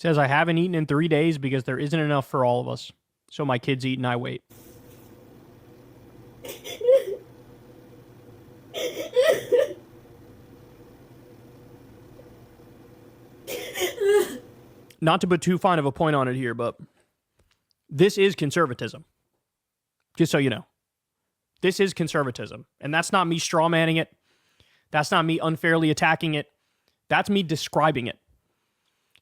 Says, I haven't eaten in 3 days because there isn't enough for all of us. So my kids eat and I wait. Not to put too fine of a point on it here, but this is conservatism. Just so you know. This is conservatism. And that's not me strawmanning it. That's not me unfairly attacking it. That's me describing it.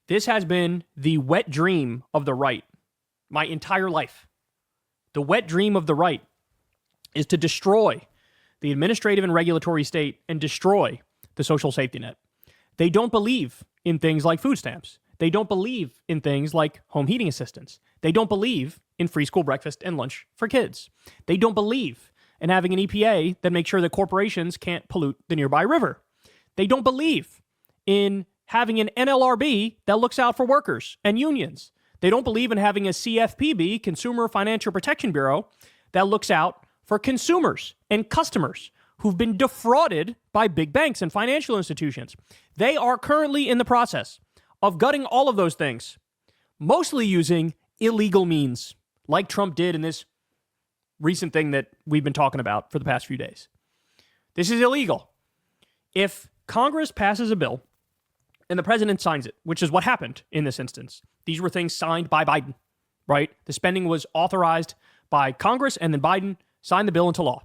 This has been the wet dream of the right my entire life. The wet dream of the right is to destroy the administrative and regulatory state and destroy the social safety net. They don't believe in things like food stamps. They don't believe in things like home heating assistance. They don't believe in free school breakfast and lunch for kids. They don't believe in having an EPA that makes sure that corporations can't pollute the nearby river. They don't believe in having an NLRB that looks out for workers and unions. They don't believe in having a CFPB, Consumer Financial Protection Bureau, that looks out for consumers and customers who've been defrauded by big banks and financial institutions. They are currently in the process of gutting all of those things, mostly using illegal means, like Trump did in this recent thing that we've been talking about for the past few days. This is illegal. If Congress passes a bill and the president signs it, which is what happened in this instance. These were things signed by Biden, right? The spending was authorized by Congress, and then Biden signed the bill into law.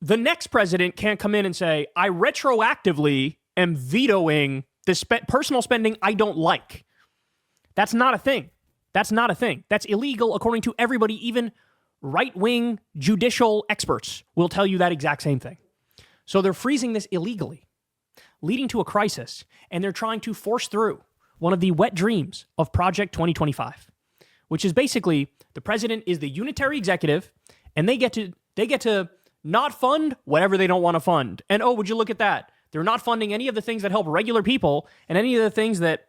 The next president can't come in and say, I retroactively am vetoing the personal spending I don't like. That's not a thing. That's not a thing. That's illegal according to everybody. Even right-wing judicial experts will tell you that exact same thing. So they're freezing this illegally, leading to a crisis, and they're trying to force through one of the wet dreams of Project 2025, which is basically the president is the unitary executive, and they get to not fund whatever they don't want to fund. And oh, would you look at that? They're not funding any of the things that help regular people and any of the things that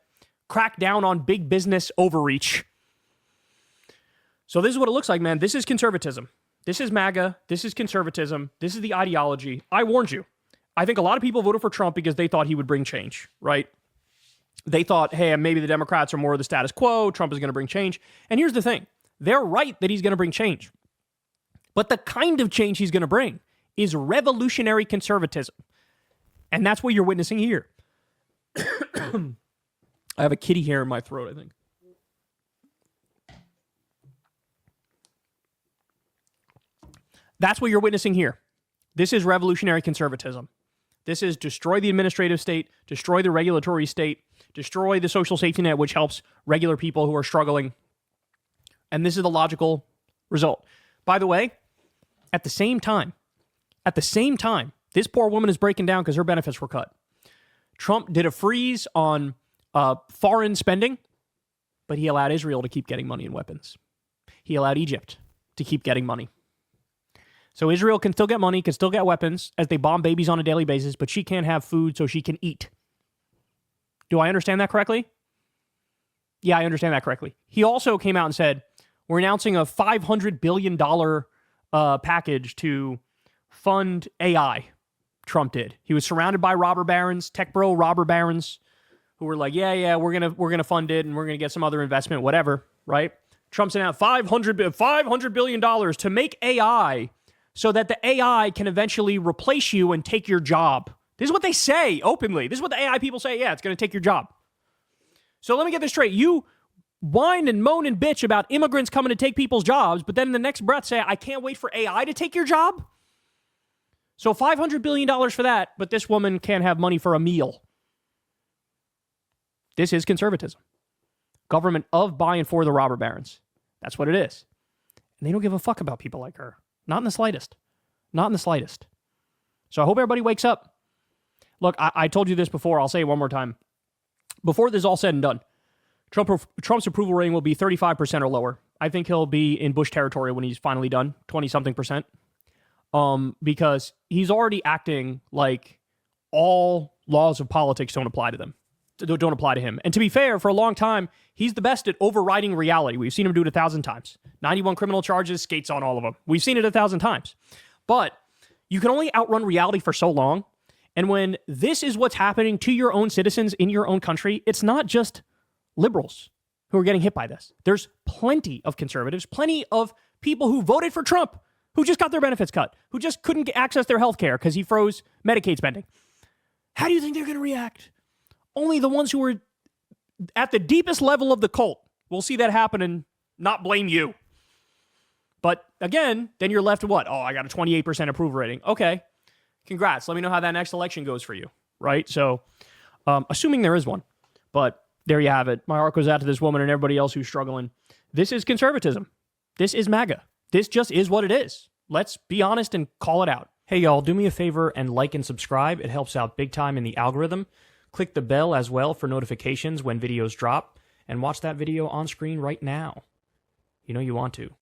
crack down on big business overreach. So this is what it looks like, man. This is conservatism. This is MAGA. This is conservatism. This is the ideology. I warned you. I think a lot of people voted for Trump because they thought he would bring change, right? They thought, hey, maybe the Democrats are more of the status quo. Trump is going to bring change. And here's the thing. They're right that he's going to bring change. But the kind of change he's going to bring is revolutionary conservatism. And that's what you're witnessing here. I have a kitty hair in my throat, I think. That's what you're witnessing here. This is revolutionary conservatism. This is destroy the administrative state, destroy the regulatory state, destroy the social safety net, which helps regular people who are struggling. And this is the logical result. By the way, at the same time, this poor woman is breaking down because her benefits were cut. Trump did a freeze on foreign spending, but he allowed Israel to keep getting money and weapons. He allowed Egypt to keep getting money. So Israel can still get money, can still get weapons as they bomb babies on a daily basis, but she can't have food so she can eat. Do I understand that correctly? Yeah, I understand that correctly. He also came out and said, we're announcing a $500 billion package to fund AI. Trump did. He was surrounded by robber barons, tech bro robber barons, who were like, yeah, we're gonna fund it and we're gonna get some other investment, whatever, right? Trump's announced $500 billion to make AI so that the AI can eventually replace you and take your job. This is what they say openly. This is what the AI people say. Yeah, it's going to take your job. So let me get this straight. You whine and moan and bitch about immigrants coming to take people's jobs, but then in the next breath say, I can't wait for AI to take your job? So $500 billion for that, but this woman can't have money for a meal. This is conservatism. Government of, by, and for the robber barons. That's what it is. And they don't give a fuck about people like her. Not in the slightest. Not in the slightest. So I hope everybody wakes up. Look, I told you this before. I'll say it one more time. Before this is all said and done, Trump's approval rating will be 35% or lower. I think he'll be in Bush territory when he's finally done, 20-something percent. Because he's already acting like all laws of politics don't apply to him. And to be fair, for a long time, he's the best at overriding reality. We've seen him do it 1,000 times. 91 criminal charges, skates on all of them. We've seen it 1,000 times. But you can only outrun reality for so long. And when this is what's happening to your own citizens in your own country, it's not just liberals who are getting hit by this. There's plenty of conservatives, plenty of people who voted for Trump, who just got their benefits cut, who just couldn't access their health care because he froze Medicaid spending. How do you think they're going to react? Only the ones who are at the deepest level of the cult will see that happen and not blame you. But again, then you're left with what? Oh, I got a 28% approval rating. Okay, congrats. Let me know how that next election goes for you, right? So, assuming there is one. But there you have it. My heart goes out to this woman and everybody else who's struggling. This is conservatism. This is MAGA. This just is what it is. Let's be honest and call it out. Hey, y'all, do me a favor and like and subscribe. It helps out big time in the algorithm. Click the bell as well for notifications when videos drop. And watch that video on screen right now. You know you want to.